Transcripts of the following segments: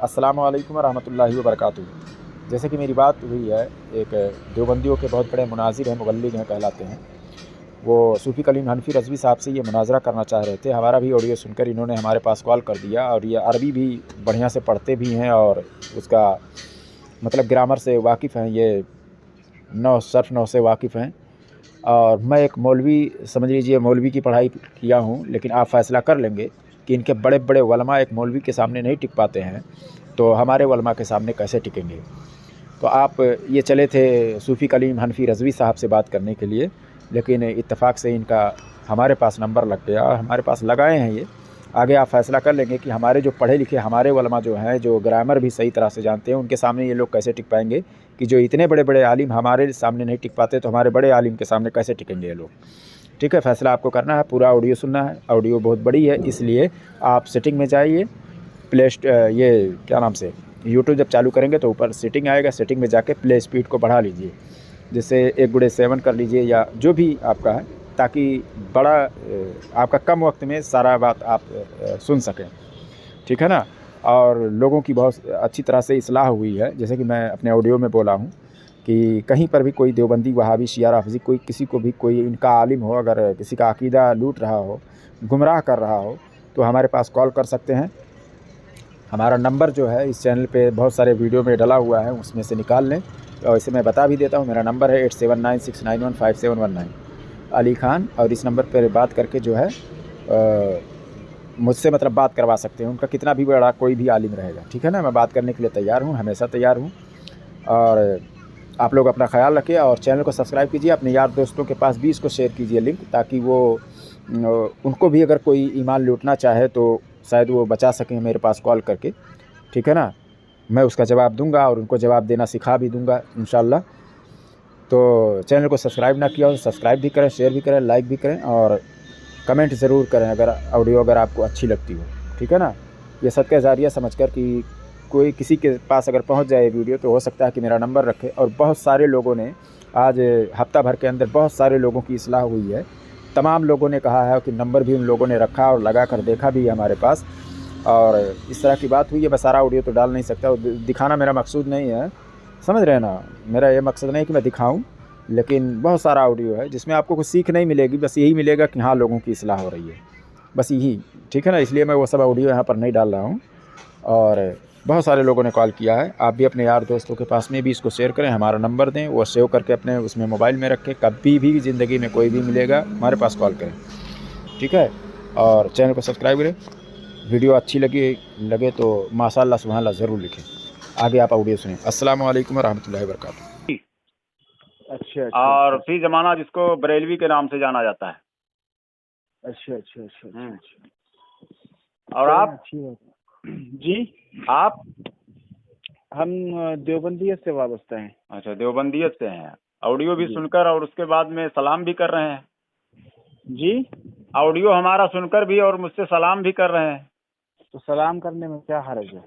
अस्सलामु अलैकुम रहमतुल्लाहि व बरकातुहू। जैसे कि मेरी बात हुई है, एक देवबंदियों के बहुत बड़े मुनाजिर हैं, मुबल्लिग हैं कहलाते हैं। वो सूफ़ी कलीम हनफी रज़वी साहब से ये मुनाज़रा करना चाह रहे थे। हमारा भी ऑडियो सुनकर इन्होंने हमारे पास कॉल कर दिया, और ये अरबी भी बढ़िया से पढ़ते भी हैं और उसका मतलब ग्रामर से वाकिफ़ हैं, ये नौ सर्फ़ नौ से वाकिफ़ हैं। और मैं एक मौलवी, समझ लीजिए मौलवी की पढ़ाई किया हूँ, लेकिन आप फ़ैसला कर लेंगे कि इनके बड़े बड़े उलमा एक मौलवी के सामने नहीं टिक पाते हैं, तो हमारे उलमा के सामने कैसे टिकेंगे। तो आप ये चले थे सूफ़ी कलीम हनफी रज़वी साहब से बात करने के लिए, लेकिन इत्तेफाक से इनका हमारे पास नंबर लग गया और हमारे पास लगाए हैं ये। आगे आप फ़ैसला कर लेंगे कि हमारे जो पढ़े लिखे हमारे उलमा जो हैं, जो ग्रामर भी सही तरह से जानते हैं, उनके सामने ये लोग कैसे टिक पाएंगे, कि जो इतने बड़े बड़े आलिम हमारे सामने नहीं टिक पाते, तो हमारे बड़े आलिम के सामने कैसे टिकेंगे ये लोग। ठीक है, फ़ैसला आपको करना है, पूरा ऑडियो सुनना है। ऑडियो बहुत बड़ी है, इसलिए आप सेटिंग में जाइए, ये क्या नाम से यूट्यूब जब चालू करेंगे तो ऊपर सेटिंग आएगा, सेटिंग में जाके प्ले स्पीड को बढ़ा लीजिए, जैसे 1/7 कर लीजिए या जो भी आपका है, ताकि बड़ा आपका कम वक्त में सारा बात आप सुन सकें। ठीक है ना। और लोगों की बहुत अच्छी तरह से इस्लाह हुई है, जैसे कि मैं अपने ऑडियो में बोला हूँ कि कहीं पर भी कोई देवबंदी वहाबी शिया राफ़िज़ी कोई किसी को भी कोई इनका आलिम हो, अगर किसी का अकीदा लूट रहा हो, गुमराह कर रहा हो, तो हमारे पास कॉल कर सकते हैं। हमारा नंबर जो है इस चैनल पे बहुत सारे वीडियो में डला हुआ है, उसमें से निकाल लें। और इसे मैं बता भी देता हूँ, मेरा नंबर है 8796915719 अली ख़ान। और इस नंबर पर बात करके जो है मुझसे मतलब बात करवा सकते हैं, उनका कितना भी बड़ा कोई भी आलिम रहेगा। ठीक है ना, मैं बात करने के लिए तैयार हूँ, हमेशा तैयार हूँ। और आप लोग अपना ख्याल रखिए और चैनल को सब्सक्राइब कीजिए, अपने यार दोस्तों के पास भी इसको शेयर कीजिए लिंक, ताकि वो उनको भी अगर कोई ईमान लूटना चाहे तो शायद वो बचा सकें मेरे पास कॉल करके। ठीक है ना, मैं उसका जवाब दूंगा और उनको जवाब देना सिखा भी दूंगा इंशाल्लाह। तो चैनल को सब्सक्राइब ना किया हो तो सब्सक्राइब भी करें, शेयर भी करें, लाइक भी करें, और कमेंट ज़रूर करें अगर ऑडियो अगर आपको अच्छी लगती हो। ठीक है ना, ये सदका जारिया समझकर कि कोई किसी के पास अगर पहुंच जाए वीडियो, तो हो सकता है कि मेरा नंबर रखे। और बहुत सारे लोगों ने आज हफ्ता भर के अंदर बहुत सारे लोगों की इस्लाह हुई है, तमाम लोगों ने कहा है कि नंबर भी उन लोगों ने रखा और लगा कर देखा भी है हमारे पास, और इस तरह की बात हुई है। मैं सारा ऑडियो तो डाल नहीं सकता, और दिखाना मेरा मकसूद नहीं है, समझ रहे हैं ना। मेरा ये मकसद नहीं कि मैं दिखाऊं, लेकिन बहुत सारा ऑडियो है जिसमें आपको कुछ सीख नहीं मिलेगी, बस यही मिलेगा कि हाँ लोगों की इस्लाह हो रही है, बस यही। ठीक है ना, इसलिए मैं वो सब ऑडियो यहाँ पर नहीं डाल रहा हूँ। और बहुत सारे लोगों ने कॉल किया है, आप भी अपने यार दोस्तों के पास में भी इसको शेयर करें, हमारा नंबर दें, वो सेव करके अपने उसमें मोबाइल में रखें, कभी भी ज़िंदगी में कोई भी मिलेगा हमारे पास कॉल करें। ठीक है, और चैनल को सब्सक्राइब करें। वीडियो अच्छी लगे तो माशाअल्लाह सुभानअल्लाह ज़रूर लिखें। आगे आप ऑडियो सुनें। अस्सलाम वालेकुम रहमतुल्लाहि व बरकातुहू। अच्छा अच्छा और अच्छा फी जमाना जिसको बरेलवी के नाम से जाना जाता है। अच्छा अच्छा अच्छा अच्छा अच्छा। और आप? अच्छी बात है जी। आप? हम देवबंदियत से वाबस्ता हैं। अच्छा, देवबंदियत से हैं। ऑडियो भी जी सुनकर और उसके बाद में सलाम भी कर रहे हैं। जी। ऑडियो हमारा सुनकर भी और मुझसे सलाम भी कर रहे हैं। तो सलाम करने में क्या हर्ज है?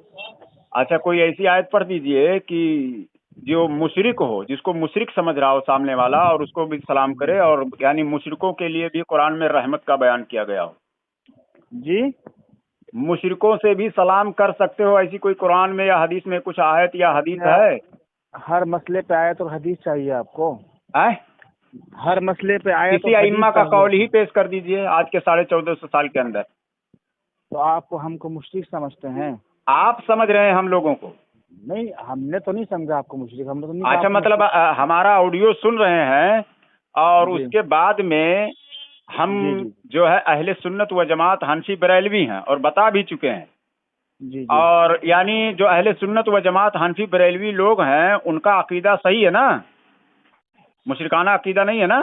अच्छा, कोई ऐसी आयत पढ़ दीजिए कि जो मुशरिक हो, जिसको मुशरिक समझ रहा हो सामने वाला, और उसको भी सलाम करे, और यानी मुशरिकों के लिए भी कुरान में रहमत का बयान किया गया हो। जी। मुशरिकों से भी सलाम कर सकते हो, ऐसी कोई कुरान में या हदीस में कुछ आयत या हदीस क्या है? हर मसले पे आयत और हदीस चाहिए आपको? हैं? हर मसले पे आयत किसी और हदीस अइम्मा का कौल चाहिए? ही पेश कर दीजिए आज के 1450 साल के अंदर। तो आपको हमको मुशरिक समझते हैं? आप समझ रहे हैं हम लोगों को। नहीं, हमने तो नहीं समझा आपको मुशरिक, हमने तो नहीं कहा अच्छा, आपको मतलब मुशरिक। हमारा ऑडियो सुन रहे हैं और जी उसके बाद में हम जी जी जो है अहले सुन्नत व जमात हनफी बरेलवी हैं, और बता भी चुके हैं। जी जी। और यानी जो अहले सुन्नत व जमात हनफी बरेलवी लोग हैं, उनका अकीदा सही है ना, मुशरिकाना अकीदा नहीं है ना?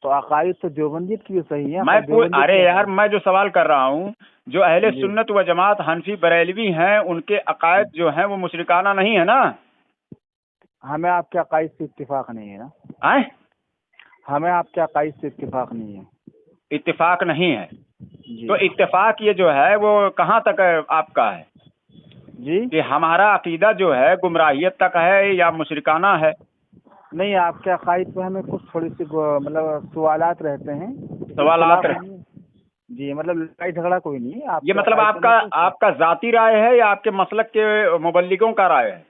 तो अकायद तो देवबंदियत की भी सही है, पर देवबंदियत अरे क्या यार, है? मैं जो सवाल कर रहा हूँ, जो अहले जी। सुन्नत व जमात हनफी बरेलवी हैं, उनके अकायद जो हैं वो मुशरिकाना नहीं है ना? हमें आपके अकायद से इत्तेफाक नहीं है ना। आए? हमें आपके अकायद से इत्तेफाक नहीं है। इत्तेफाक नहीं है? जी तो इत्तेफाक ये जो है वो कहाँ तक आपका है जी। कि हमारा अकीदा जो है गुमराहियत तक है या मुशरिकाना है? नहीं, आपके अकायद पे हमें कुछ थोड़ी सी मतलब सवालात रहते हैं, सवालात इख्तिलाफ नहीं। जी, मतलब लड़ाई झगड़ा कोई नहीं है। ये मतलब आपका जाती राय है या आपके मसलक के मुबल्लिगों का राय है?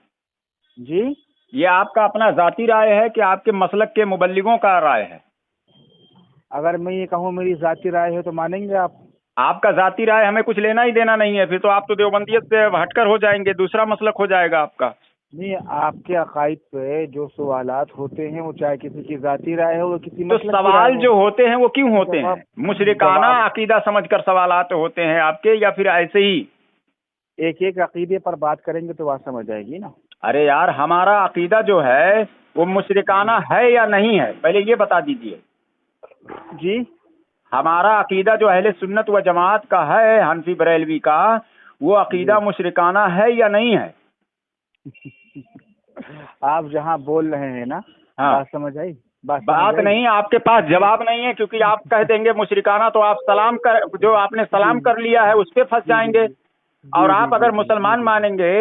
जी, ये आपका अपना जाती राय है कि आपके मसलक के मुबल्लिगों का राय है? अगर मैं ये कहूँ मेरी जाती राय है तो मानेंगे आप? आपका जाती राय हमें कुछ लेना ही देना नहीं है, फिर तो आप तो देवबंदियत से हटकर हो जाएंगे, दूसरा मसलक हो जाएगा आपका। नहीं, आपके अकाइद पे जो सवालात होते हैं वो चाहे किसी की जाती राय हो, वो किसी तो मसलक की राय सवाल हो, जो होते हैं वो क्यों होते हैं? मुशरिकाना जवाब अकीदा समझकर सवालात होते हैं आपके, या फिर ऐसे ही? एक एक अकीदे पर बात करेंगे तो बात समझ आएगी ना। अरे यार, हमारा अकीदा जो है वो मुशरिकाना है या नहीं है, पहले ये बता दीजिए। जी, हमारा अकीदा जो अहले सुन्नत व जमात का है, हनफी बरेलवी का, वो अकीदा मुशरिकाना है या नहीं है? आप जहाँ बोल रहे हैं ना, हाँ। बात समझ आई? बात नहीं, आपके पास जवाब नहीं है, क्योंकि आप कह देंगे मुशरिकाना तो आप सलाम कर, जो आपने सलाम कर लिया है उस पे फंस जाएंगे। और आप अगर मुसलमान मानेंगे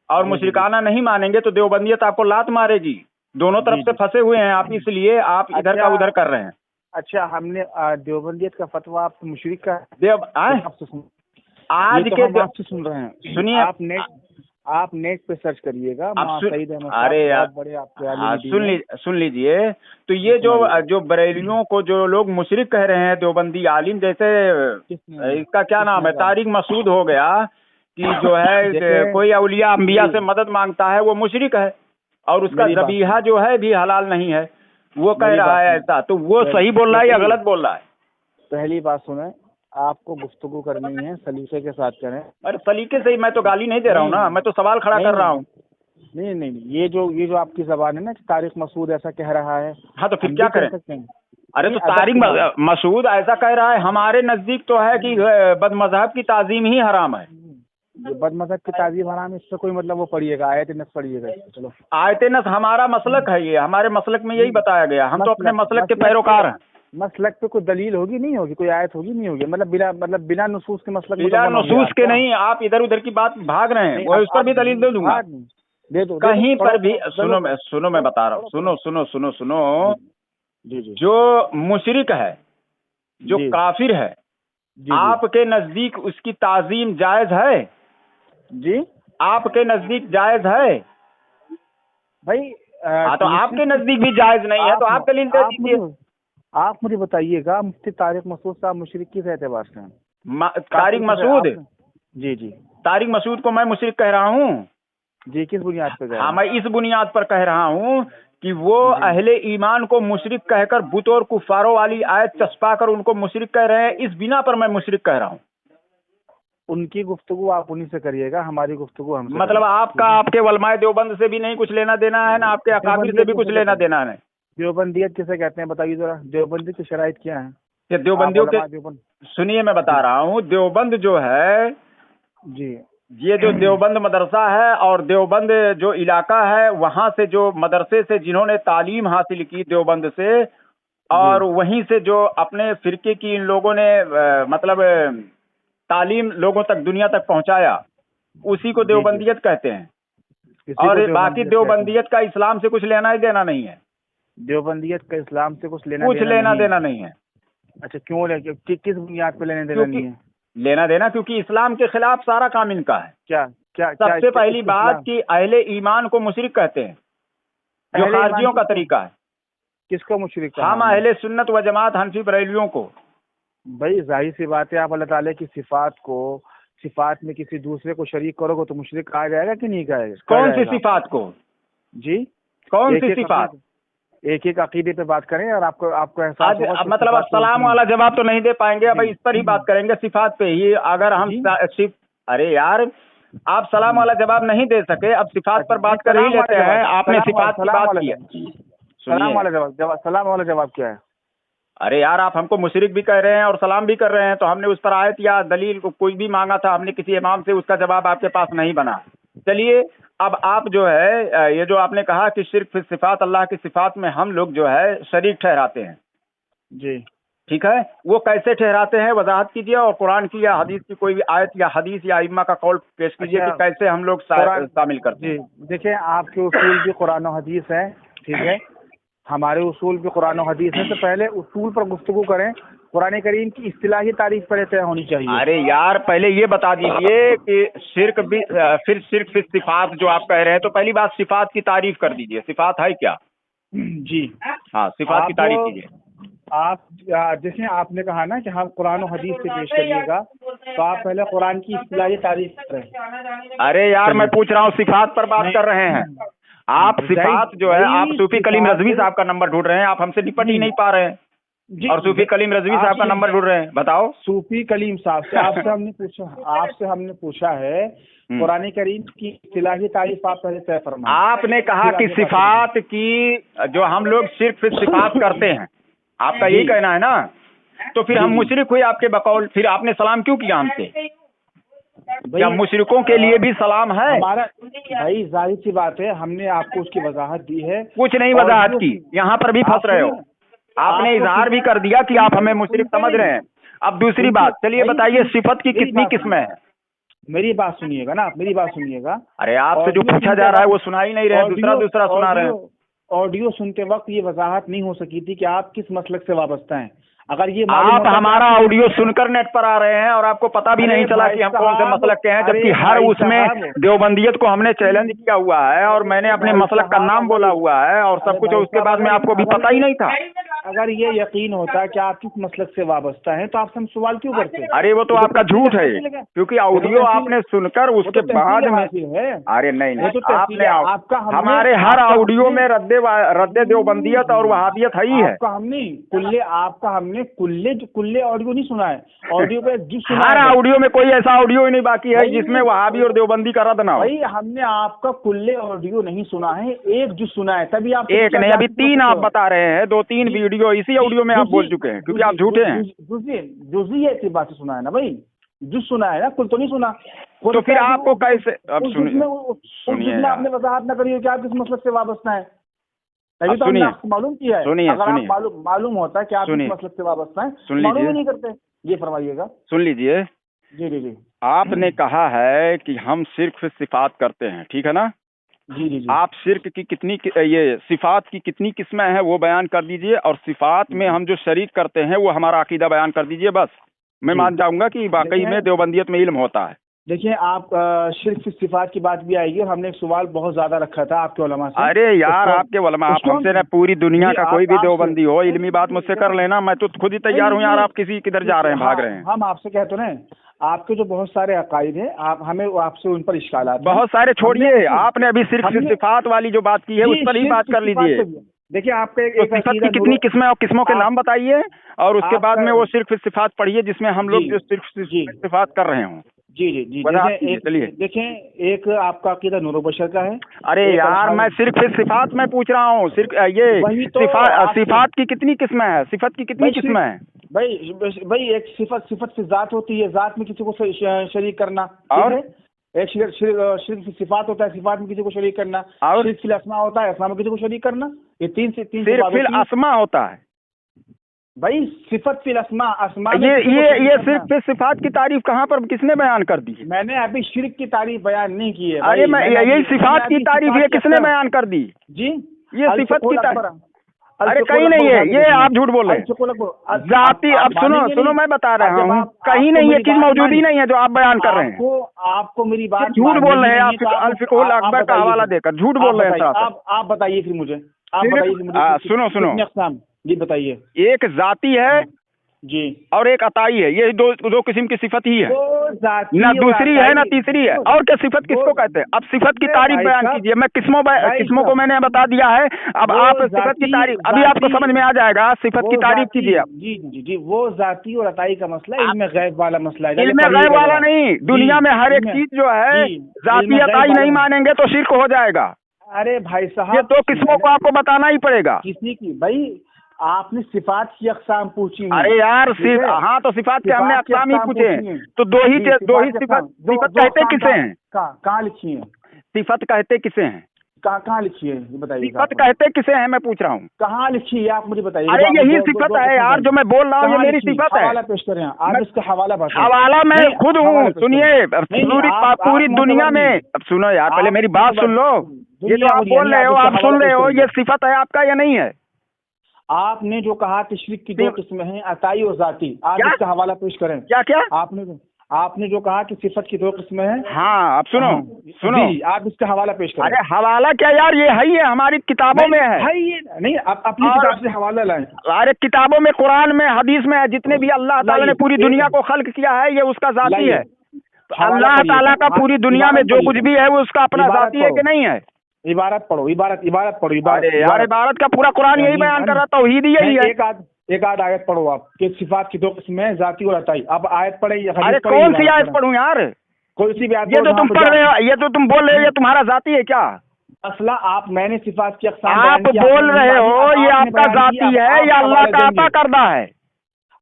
और मुशरिकाना नहीं मानेंगे तो देवबंदियत आपको लात मारेगी। दोनों तरफ से फंसे हुए हैं आप, इसलिए आप इधर का उधर कर रहे हैं। अच्छा, हमने देवबंदियत का फतवा आप मुशरिक का आज तो के हम आपसे सुन रहे हैं। सुनिए, आप नेट पे सर्च करिएगा। अरे यार, बड़े आपके सुन लीजिए। तो ये जो बरेलियों को जो लोग मुशरिक कह रहे हैं देवबंदी आलिम, जैसे इसका क्या नाम है, तारिक मसूद हो गया, कि जो है कोई औलिया अंबिया से मदद मांगता है वो मुशरिक है, और उसका ज़बीहा जो है भी हलाल नहीं है, वो कह रहा है ऐसा। तो वो सही बोल रहा है या गलत बोल रहा है? पहली बात सुने, आपको गुफ्तगू करनी है, सलीके के साथ करें। अरे सलीके से ही, मैं तो गाली नहीं दे रहा हूँ ना, मैं तो सवाल खड़ा कर रहा हूँ। नहीं, ये जो आपकी जबान है ना, तारिक मसूद ऐसा कह रहा है। हाँ, तो फिर क्या करें? अरे तो तारिक मसूद ऐसा कह रहा है, हमारे नजदीक तो है कि बदमज़हब की ताजीम ही हराम है। बदमज़हब की ताजीम हराम, इससे कोई मतलब वो पढ़िएगा, आयत नस पढ़िएगा। चलो, आयत नस हमारा मसलक है, ये हमारे मसलक में यही बताया गया। हम तो अपने मसलक के पैरोकार हैं। मसलक पे कोई दलील होगी नहीं होगी, कोई आयत होगी नहीं होगी, मतलब बिना नुसूस के मसलक, बिना नुसूस के नहीं। आप इधर उधर की बात भाग रहे हैं, वो उस पर भी दलील दे दूंगा। दे दो, कहीं पर भी। सुनो मैं बता रहा हूँ, सुनो। जो मुशरिक है, जो काफिर है, आपके नजदीक उसकी ताजीम जायज है? जी, आपके नजदीक जायज है भाई? तो आपके नजदीक भी जायज नहीं है, तो आप दलील दे दीजिए। आप मुझे बताइएगा, मुफ्ती तारिक मसूद साहब मुशरिक किस एतबार से हैं? तारिक मसूद? जी, तारिक मसूद को मैं मुशरिक कह रहा हूँ? जी, किस बुनियाद पर? हाँ, मैं इस बुनियाद पर कह रहा हूँ कि वो अहले ईमान को मुशरिक कहकर बुत और कुफारों वाली आयत चस्पा कर उनको मुशरिक कह रहे हैं, इस बिना पर मैं मुशरिक कह रहा हूँ। उनकी गुफ्तगू आप उन्हीं से करिएगा, हमारी गुफ्तगू हमसे। मतलब आपके वलमाए देवबंद से भी नहीं कुछ लेना देना है ना, आपके अकाबिर से भी कुछ लेना देना है। देवबंदियत किसे कहते हैं बताइए जरा, देवबंदी की शराइत क्या है? देवबंदियों के सुनिए, मैं बता रहा हूँ, देवबंद जो है जी, ये जो देवबंद मदरसा है और देवबंद जो इलाका है, वहाँ से जो मदरसे से जिन्होंने तालीम हासिल की देवबंद से, और वहीं से जो अपने फिरके की इन लोगों ने मतलब तालीम लोगों तक, दुनिया तक पहुँचाया, उसी को देवबंदियत कहते हैं। और बाकी देवबंदियत का इस्लाम से कुछ लेना ही देना नहीं है। देवबंदियत का इस्लाम से कुछ लेना देना नहीं है। अच्छा, क्यों? किस बुनियाद पे लेना देना नहीं है? लेना देना क्योंकि इस्लाम के खिलाफ सारा काम इनका है। क्या सबसे पहली बात कि अहले ईमान को मुशरिक कहते हैं, जो खारजियों का तरीका है। किसको मुशरिक? हम अहले सुन्नत व जमात हनफी बरेलियों को। भाई जाहिर सी बात है, आप अल्लाह ताला की सिफात में किसी दूसरे को शरीक करोगे तो मुशरिक कहा जाएगा कि नहीं कहेगा? कौन सी सिफात को? जी, कौन सी सिफात? एक अकीदे पे बात करें और आपको एहसास होगा। मतलब सलाम वाला जवाब तो नहीं दे पाएंगे, अब इस पर ही बात करेंगे, सिफात पे ही। अगर हम अरे यार, आप सलाम वाला जवाब नहीं दे सके, अब सिफात पर बात कर ही लेते हैं। आपने सिफात की बात की है। सलाम वाला जवाब क्या है? अरे यार, आप हमको मुशरिक भी कह रहे हैं और सलाम भी कर रहे हैं, तो हमने उस पर आयत या दलील को कोई भी मांगा था, हमने किसी इमाम से, उसका जवाब आपके पास नहीं बना। चलिए, अब आप जो है ये जो आपने कहा कि शिर्क फिर सिफात, अल्लाह की सिफात में हम लोग जो है शरीक ठहराते हैं जी, ठीक है, वो कैसे ठहराते हैं वजाहत कीजिए, और कुरान की या हदीस की कोई भी आयत या हदीस या इम्मा का कौल पेश कीजिए कि कैसे हम लोग शामिल करते हैं। देखिए, आपके उसूल भी कुरान और हदीस है, ठीक है, हमारे उसूल भी कुरान और हदीस है। तो पहले उसूल पर गुफ्तगू करें, कुरान करीम की इस्तिलाही तारीफ पहले तय होनी चाहिए। अरे यार पहले ये बता दीजिए कि शिर्क भी फिर शिर्क फिर सिफात जो आप कह रहे हैं, तो पहली बात सिफात की तारीफ कर दीजिए, सिफात है क्या? जी हाँ, सिफात की तारीफ कीजिए। आप जैसे आपने कहा ना कि हम कुरान और हदीस से पेश करिएगा, तो आप पहले कुरान की इस्तिलाही तारीफ करें। अरे यार मैं पूछ रहा हूँ, सिफात पर बात कर रहे हैं आप। सिफात जो है, आप सूफी कलीम रजवी साहब का नंबर ढूंढ रहे हैं, आप हमसे निपट ही नहीं पा रहे हैं। और सूफी कलीम रजवी साहब का नंबर ढूंढ रहे हैं, बताओ। सूफी कलीम साहब से आपसे हमने पूछा है कुरान करीम की इस्तिलाही तारीफ आप पहले तय फरमाएं। आपने कहा कि सिफात की जो हम लोग सिर्फ सिफात करते हैं, आपका यही कहना है ना? तो फिर हम मुशरिक हुए आपके बकौल, फिर आपने सलाम क्यों किया हमसे? क्या मुशरिकों के लिए भी सलाम है? हमारा भाई जाहिर सी बात है, हमने आपको उसकी वजाहत दी है। कुछ नहीं वजाहत की, यहाँ पर भी फंस रहे हो। आपने इजहार भी कर दिया कि आप हमें मुशरिक समझ रहे हैं। अब दूसरी बात, चलिए बताइए, सिफत की कितनी किस्में हैं? मेरी बात सुनिएगा ना, मेरी बात सुनिएगा। अरे आपसे जो पूछा जा रहा है वो सुना ही नहीं रहे, दूसरा सुना रहे हैं। ऑडियो सुनते वक्त ये वजाहत नहीं हो सकी थी कि आप किस मसलक से वाबस्ता हैं। अगर ये आप हमारा ऑडियो सुनकर नेट पर आ रहे हैं और आपको पता भी नहीं चला कि हम कौन से मसलक के हैं, जबकि हर उसमें देवबंदियत को हमने चैलेंज किया हुआ है और मैंने अपने मसलक का नाम बोला हुआ है और सब कुछ, उसके बाद में आपको भी पता ही नहीं था। अगर ये यकीन होता कि आप किस मसलक से वाबस्ता हैं, तो आपसे हम सवाल क्यों करते? अरे वो तो आपका झूठ है, क्योंकि ऑडियो आपने सुनकर उसके बाद में। अरे नहीं, आपने हमारे हर ऑडियो में रद्दे देवबंदियत और वहाबियत है ही है। आपका हमने कुल्ले ऑडियो नहीं सुना है। ऑडियो पे हर ऑडियो में कोई ऐसा ऑडियो ही नहीं बाकी है जिसमें वहाबी और देवबंदी का रद्द ना हो। भाई हमने आपका कुल्ले ऑडियो नहीं सुना है, एक जो सुना है, तभी आप एक नहीं, अभी 3 आप बता रहे हैं, 2-3 वीडियो इसी ऑडियो में आप बोल चुके हैं, क्योंकि आप झूठे हैं। जुज़ी ऐसी बात सुना है ना भाई, जो सुना है ना, कुल तो नहीं सुना। तो फिर आपको कैसे? अब सुनिए, आपने वजाहत न करी कि आप किस मसलक से वाबस्ता है, तभी तो हमने आपको मालूम किया है। अगर आप मालूम होता है कि आप किस मसलक से वाबस्ता है, मालूम ही नहीं करते। ये फरमाइएगा। सुन लीजिए। जी। आपने कहा है कि हम सिर्फ सिफात करते हैं, ठीक है ना? जी। आप शिर्क की कितनी, ये सिफात की कितनी किस्में हैं वो बयान कर दीजिए, और सिफात में हम जो शरीक करते हैं वो हमारा अकीदा बयान कर दीजिए। बस मैं मान जाऊंगा कि वाकई में देवबंदियत में इल्म होता है। देखिए, आप शिर्क सिफात की बात भी आएगी, और हमने एक सवाल बहुत ज्यादा रखा था आपके उलमा से। अरे यार आपके उलमा, आप हमसे ना, पूरी दुनिया का कोई भी देवबंदी हो, इल्मी बात मुझसे कर लेना, मैं तो खुद ही तैयार हूँ यार। आप किधर जा रहे हैं, भाग रहे हैं? हम आपसे कहते हैं, आपके जो बहुत सारे अकायद हैं, हमें आपसे उन पर इश्कालात हैं। बहुत सारे छोड़िए, आपने अभी सिर्फ सिफात वाली जो बात की है उस पर ही बात कर लीजिए। देखिए, आपके तो सिफत की कितनी किस्में और किस्मों के नाम बताइए, और उसके बाद में वो सिर्फ सिफात पढ़िए जिसमें हम लोग जो सिर्फ सिफात कर रहे हों। जी। चलिए, देखें, एक आपका अकीदा नूर बशर का है। अरे यार मैं सिर्फ सिफात में पूछ रहा हूँ, सिर्फ ये सिफात की कितनी किस्में हैं, सिफत की कितनी किस्में हैं? भाई एक सिफत से जात होती है, जात में किसी को शरीक करना, और एक शिर्क सिफात होता है, सिफात में किसी को शरीक करना, और शिर्क फिल अस्मा होता है, अस्मा में किसी को शरीक करना। ये तीन सिर्फ फिल अस्मा होता है भाई, सिफत फिल अस्मा, अस्मा ये सिर्फ सिफात की तारीफ कहाँ पर किसने बयान कर दी? मैंने अभी शिर्क की तारीफ बयान नहीं की है। अरे मैं यही सिफात की तारीफ ये किसने बयान कर दी? जी, ये सिफत की तारीफ अरे कहीं नहीं है, ये आप झूठ बोल रहे हैं। जाति, अब सुनो मैं बता रहा हूँ, कहीं नहीं, ये चीज मौजूद ही नहीं है जो आप बयान कर रहे हैं। आपको मेरी बात झूठ बोल रहे हैं आप, अल-फिक़हुल अकबर का हवाला देकर झूठ बोल रहे हैं। आप बताइए फिर मुझे, सुनो जी बताइए। एक जाति है जी, और एक अताई है, ये दो किस्म की सिफत ही है, ना दूसरी है ना तीसरी है। और क्या सिफत किसको कहते हैं? अब सिफत की तारीफ बयान कीजिए। मैं किस्मों को मैंने बता दिया है, अब आप सिफत की तारीफ, अभी आपको समझ में आ जाएगा। सिफत की तारीफ कीजिए आप। जी, वो जाती और अताई का मसला इल्म गैब वाला मसला है। इल्म गैब वाला नहीं, दुनिया में हर एक चीज जो है जाती अताई नहीं मानेंगे तो शिर्क हो जाएगा। अरे भाई साहब, ये दो किस्मों को आपको बताना ही पड़ेगा। किसी की भाई, आपने सिफात की अक़साम पूछी। अरे यार हाँ, तो सिफात के हमने अक़साम ही पूछे, तो दो ही सिफत कहते किसे हैं? कहाँ लिखी है सिफत? कहते किसे हैं? कहाँ लिखी है ये बताइए। सिफत कहते किसे हैं मैं पूछ रहा हूँ, कहाँ लिखी है आप मुझे बताइए। अरे यही सिफत है यार जो मैं बोल रहा हूँ, ये मेरी सिफत है। हवाला पेश करें आप, इसका हवाला मैं खुद हूँ। सुनिए, पूरी दुनिया में, अब सुनो यार, पहले मेरी बात सुन लो। ये जो आप बोल रहे हो, आप सुन रहे हो, ये सिफत है आपका या नहीं है? आपने जो कहा कि शिर्क की दो किस्में हैं, अताई और जाती, आप क्या? इसका हवाला पेश करें। क्या आपने जो कहा कि सिफत की दो किस्में हैं। हाँ, अब सुनो सुनो जी, आप इसका हवाला पेश करें। अरे हवाला क्या यार, ये है, ये हमारी किताबों में है भाई ये नहीं, आप अपनी किताब से हवाला लाएं। अरे किताबों में, कुरान में, हदीस में है, जितने भी अल्लाह ताला ने पूरी दुनिया को खल्क किया है, ये उसका जाती है। तो अल्लाह ताला का पूरी दुनिया में जो कुछ भी है वो उसका अपना जाती है कि नहीं है? इबारत पढ़ो, इबारत पढ़ो, अरे यार इबारत का पूरा कुरान यही बयान कर रहा, तौहीद यही है। एक आध आयत पढ़ो आप कि सिफात की दो किस्में हैं, जाती और अताई। अब आयत पढ़े। अरे कौन सी आयत पढ़ूं यार? कोई सी भी आयत। ये तो तुम पढ़ रहे हो, ये तो तुम बोल रहे हो, ये तुम्हारा जाती है क्या? असला मैंने सिफात की अक़साम आप बोल रहे हो ये आपका जाती है या अल्लाह का अता करदा है?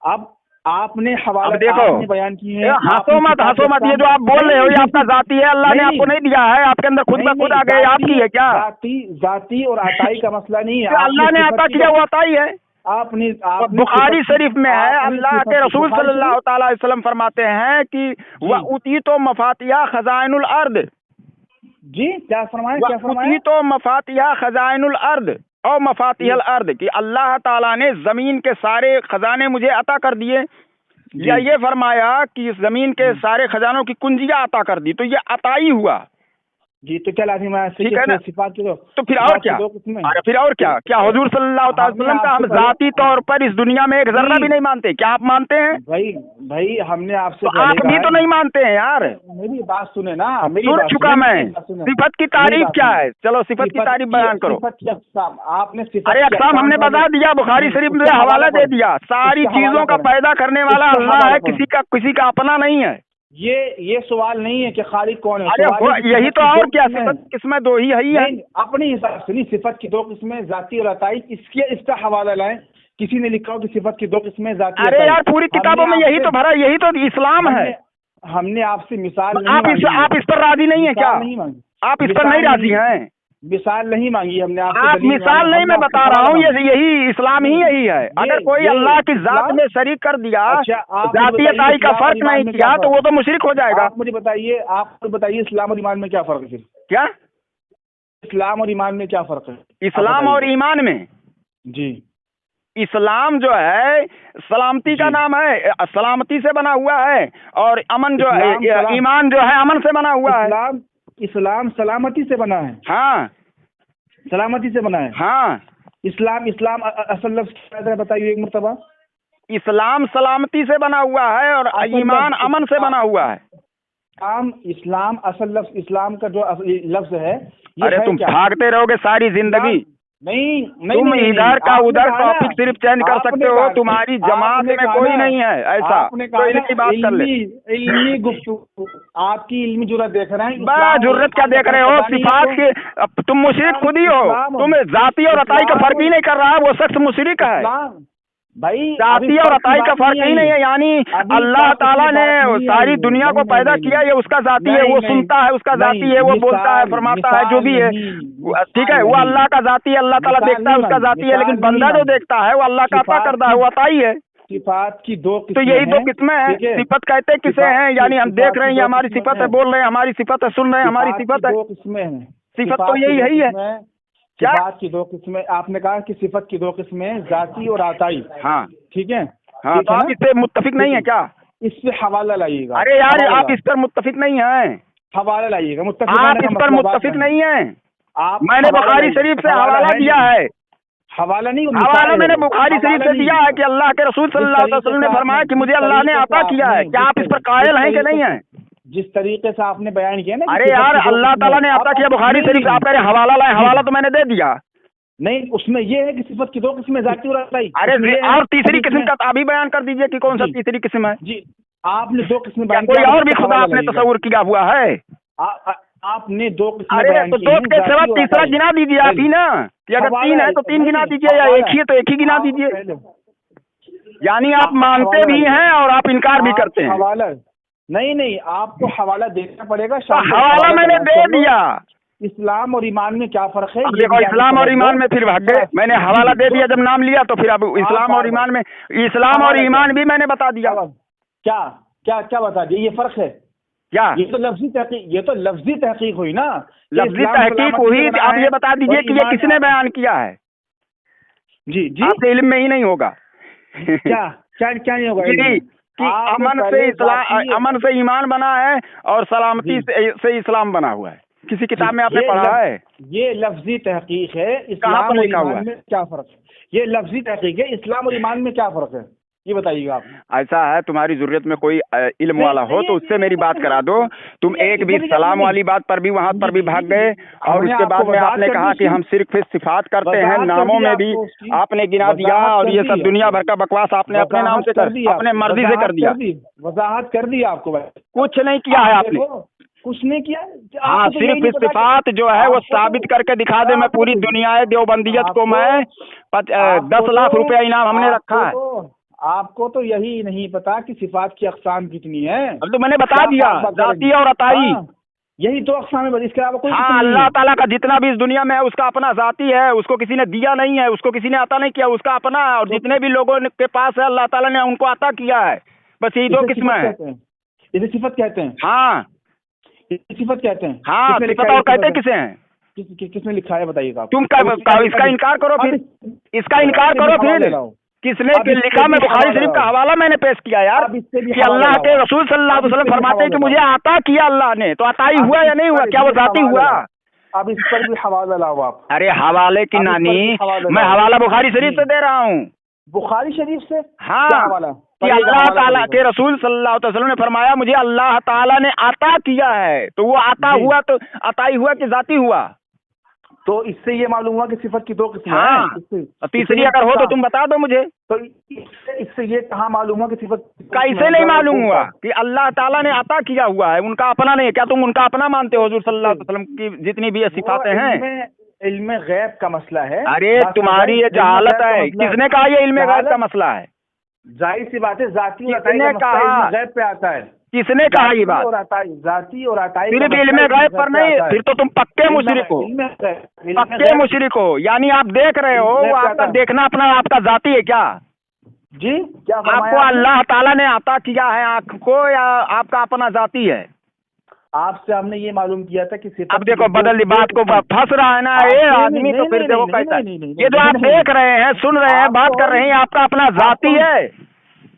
अब आपने हवाला देखो बयान की है। हंसो मत, ये जो आप बोल रहे हो ये आपका जाती है, अल्लाह ने आपको नहीं दिया है, आपके अंदर खुद ब खुद आ गए, आपकी है क्या? जाती और अताई का मसला नहीं है। अल्लाह ने अता किया वो अताई है। आपने बुखारी शरीफ में है, अल्लाह के रसूल सल्लल्लाहु अलैहि वसल्लम फरमाते हैं कि वह उती तो मफातिया खजाइनुल अर्द। जी क्या फरमाया? तो मफातिहा खजाइनुल अर्द और मफातिहल अर्द, कि अल्लाह ताला ने जमीन के सारे खजाने मुझे अता कर दिए, या ये फरमाया कि इस जमीन के सारे खजानों की कुंजियां अता कर दी, तो ये अताई हुआ। जी तो क्या लाजिम है? ठीक है ना? सिफात की तो फिर और क्या? अरे फिर और क्या? क्या हुजूर सल्लल्लाहु अलैहि वसल्लम का हम जाती तौर पर इस दुनिया में एक जर्रा भी नहीं मानते? क्या आप मानते हैं? भाई हमने आपसे तो आप भी तो नहीं मानते हैं यार। मेरी बात सुने ना। सुन चुका मैं। सिफत की तारीफ क्या है? चलो सिफत की तारीफ बयान करो। आपने अरे अक़साम हमने बता दिया, बुखारी शरीफ में हवाला दे दिया। सारी चीजों का पैदा करने वाला अल्लाह है, किसी का अपना नहीं है। ये सवाल नहीं है कि खालिक कौन है। अरे यही तो, और क्या सिफत किस्में दो ही है। अपने हिसाब से नहीं, सिफत की दो किस्में जाती और अताई, इसका हवाला लाएं। किसी ने लिखा हो कि सिफत की दो किस्में जाती। अरे यार पूरी किताबों में यही तो भरा, यही तो इस्लाम है। हमने आपसे मिसाल आप इस पर राजी नहीं है क्या? आप इस पर नहीं राजी हैं? मिसाल नहीं मांगी हमने आपसे। आप मिसाल नहीं, मैं बता रहा हूँ यही इस्लाम ही यही है। अगर कोई अल्लाह की जात में शरीक कर दिया, जाती अताई का फर्क नहीं किया, तो वो तो मुशरिक हो जाएगा। आप मुझे बताइए इस्लाम और ईमान में क्या फर्क है? क्या इस्लाम और ईमान में क्या फर्क है? इस्लाम और ईमान में जी, इस्लाम जो है सलामती का नाम है, सलामती से बना हुआ है, और अमन जो है, ईमान जो है अमन से बना हुआ है। इस्लाम सलामती से बना है। हाँ, सलामती से बना है। हाँ। इस्लाम असल लफ्ज़ बताइए एक मरतबा। इस्लाम सलामती से बना हुआ है और ईमान अमन से बना हुआ है। इस्लाम असल लफ्ज़, इस्लाम का जो लफ्ज़ है। अरे तुम भागते रहोगे सारी जिंदगी। नहीं, तुम इधर का उधर टॉपिक सिर्फ चेंज कर सकते हो, तुम्हारी जमात में कोई नहीं है ऐसा। कोई नहीं बात कर ले। इल्मी गुफ्तगू, आपकी इल्मी जुर्रत देख रहे हैं। बड़ा जुर्रत क्या देख रहे हो? सिफात के तुम मुशरिक खुद ही हो। तुम जाती और अताई का फर्क ही नहीं कर रहा है, वो शख्स मुशरिक है भाई। जाती और अताई का फर्क ही नहीं है। यानी अल्लाह ताला ने सारी दुनिया को पैदा किया, ये उसका जाती है, वो सुनता है उसका जाती है, वो बोलता है, फरमाता है, जो भी है ठीक है, वो अल्लाह का जाती है, अल्लाह ताला देखता है उसका जाती है। लेकिन बंदा जो देखता है वो अल्लाह का अता करता है, वो अताई है। सिफात की दो तो यही दो किस्में हैं। सिफत कहते किसे हैं? यानी हम देख रहे हैं ये हमारी सिफत है, बोल रहे हैं हमारी सिफत है, सुन रहे हैं हमारी सिफत है। दो किस्में हैं। सिफत तो यही है। क्या? सिफात की दो किस्में, आपने कहा कि सिफत की दो किस्में जाती और अताई। हाँ ठीक है। हाँ, तो आप इससे मुत्तफिक नहीं है क्या? इससे हवाला लाइएगा। अरे यार आप इस पर मुत्तफिक नहीं है, हवाला लाइएगा। आप इस पर मुत्तफिक नहीं है। मैंने बुखारी शरीफ से हवाला दिया है। हवाला नहीं, हवाला मैंने बुखारी शरीफ से दिया है कि अल्लाह के रसूल सल्लल्लाहु अलैहि वसल्लम ने फरमाया कि मुझे अल्लाह ने अता किया है। क्या आप इस पर कायल हैं कि नहीं है? जिस तरीके से आपने बयान किया ना। अरे यार अल्लाह ताला ने अता किया बुखारी शरीफ से, आप कह रहे हवाला लाए, हवाला तो मैंने दे दिया। नहीं, उसमें ये है कि सिफत की दो किस्में जाती और अताई। अरे और तीसरी किस्म का अभी बयान कर दीजिए कि कौन सा तीसरी किस्म है? जी, आपने दो किस्में बयान, कोई और भी खुदा आपने तस्वुर किया हुआ है? आपने दो किस्में अरे बयान तो की दो हैं, के सिवा तीसरा गिना दीजिए आप ही ना, कि अगर तीन है तो तीन गिना दीजिए, या एक ही है तो एक ही गिना दीजिए। यानी आप मानते भी हैं और आप इनकार भी करते हैं। हवाला नहीं, आपको हवाला देना पड़ेगा। हवाला मैंने दे दिया। इस्लाम और ईमान में क्या फर्क है? देखो इस्लाम और ईमान में फिर भाग गए। मैंने हवाला दे दिया जब नाम लिया, तो फिर अब इस्लाम और ईमान में, इस्लाम और ईमान भी मैंने बता दिया। क्या बता दिया? ये फर्क है क्या? ये तो लफ्जी तहकीक हुई ना। लफ्जी तहकीक हुई। आप ये बता दीजिए कि ये किसने बयान किया है? जी जी, आपके इल्म में ही नहीं होगा। क्या क्या क्या नहीं होगा? जी, कि अमन से ईमान बना है और सलामती से इस्लाम बना हुआ है। किसी किताब में आपने पढ़ा है? ये लफ्जी तहकीक है। कहाँ इस्लाम पर और लिखा हुआ ईमान है? में क्या फर्क है? ये लफ्जी तहकीक है। इस्लाम और ईमान में क्या फर्क है, ये बताइएगा आप। ऐसा है, तुम्हारी जरूरत में कोई इल्म नहीं, वाला हो नहीं, तो उससे मेरी बात करा दो। तुम एक भी सलाम वाली बात पर भी वहां पर भी भाग गए, और हमने उसके बाद आपको में वजाहत आपने कर दी कहा कि उसकी। हम सिर्फ सिफात करते हैं, वजाहत कर नामों दी में भी आपको उसकी। आपने गिना दिया, वजाहत और कर ये दी सब दुनिया भर का बकवास आपने अपने नाम से अपने मर्जी से कर दिया। वजाहत कर दी आपको भाई। कुछ नहीं किया है आपने। कुछ नहीं किया। हाँ, आपको तो यही सिर्फ नहीं पता कि- सिफात जो है वो आपको तो- साबित करके दिखा दे। मैं आपको पूरी तो- दुनिया देवबंदियत को आपको- मैं 10 लाख रुपया इनाम हमने रखा है। आपको तो यही नहीं पता कि सिफात की अक़साम कितनी है। अब तो मैंने बता दिया, जाती और अताई। हाँ, यही दो अक़साम है, इसके अलावा कोई हाँ, किस्म नहीं अल्लाह है। ताला का जितना भी इस दुनिया में है उसका अपना जाती है, उसको किसी ने दिया नहीं है, उसको किसी ने अता नहीं किया, उसका अपना है। और जितने भी लोगों के पास है अल्लाह ताला ने उनको अता किया है। बस यही दो इसे किस्म है। इसे सिफत कहते हैं। हाँ सिफत कहते हैं। हाँ, किसने सिफत लिखा है और कहते सिफत? किसे हैं? किसने लिखा है बताइएगा आप। तुम इसका इनकार करो फिर, इसका इनकार करो फिर। किसने लिखा? मैं बुखारी शरीफ का हवाला मैंने पेश किया यार, कि अल्लाह के रसूल सल्लल्लाहु अलैहि वसल्लम फरमाते हैं कि मुझे अता किया अल्लाह ने। तो अताई हुआ या नहीं हुआ? क्या वो जाती हुआ? अब इस पर भी हवाला लाओ आप। अरे हवाले की नानी, मैं हवाला बुखारी शरीफ से दे रहा हूँ। बुखारी शरीफ से? हाँ, क्या हवाला? कि अल्लाह ताला के रसूल सल्लल्लाहु अलैहि वसल्लम ने फरमाया मुझे अल्लाह ताला ने अता किया है। तो वो अता हुआ तो अताई हुआ कि जाती हुआ? तो इससे ये मालूम हुआ कि सिफत की दो किस्में हाँ, हैं। तीसरी अगर हो तो तुम बता दो मुझे। तो इससे ये कहाँ मालूम हुआ कि सिफत कैसे नहीं मालूम हुआ कि अल्लाह ताला ने अता किया हुआ है, उनका अपना नहीं है? क्या तुम उनका अपना मानते हो? हुजूर सल्लल्लाहु अलैहि वसल्लम की जितनी भी सिफातें हैं, इल्म गैब का मसला है। अरे तुम्हारी ये जहालत है। किसने कहा ये इल्म गैब का मसला है? जाहिर सी बात है, जाती और किसने अताई का मसला कहा? इल्म गैब पे आता है। किसने कहा ये बात? जाती और अताई सिर्फ इल्म गैब पर नहीं, फिर तो तुम पक्के मुशरिक हो, पक्के मुशरिक हो। यानी आप देख रहे हो, वो आपका देखना अपना आपका जाती है क्या? जी, क्या आपको अल्लाह ताला ने अता किया है आँख को, या आपका अपना जाती है? आपसे हमने ये मालूम किया था कि अब देखो बदल बात को फंस रहा है ना ये आदमी। तो फिर देखो कैसा, ये जो आप देख रहे हैं, सुन रहे हैं, बात कर रहे हैं, आपका अपना जाती है।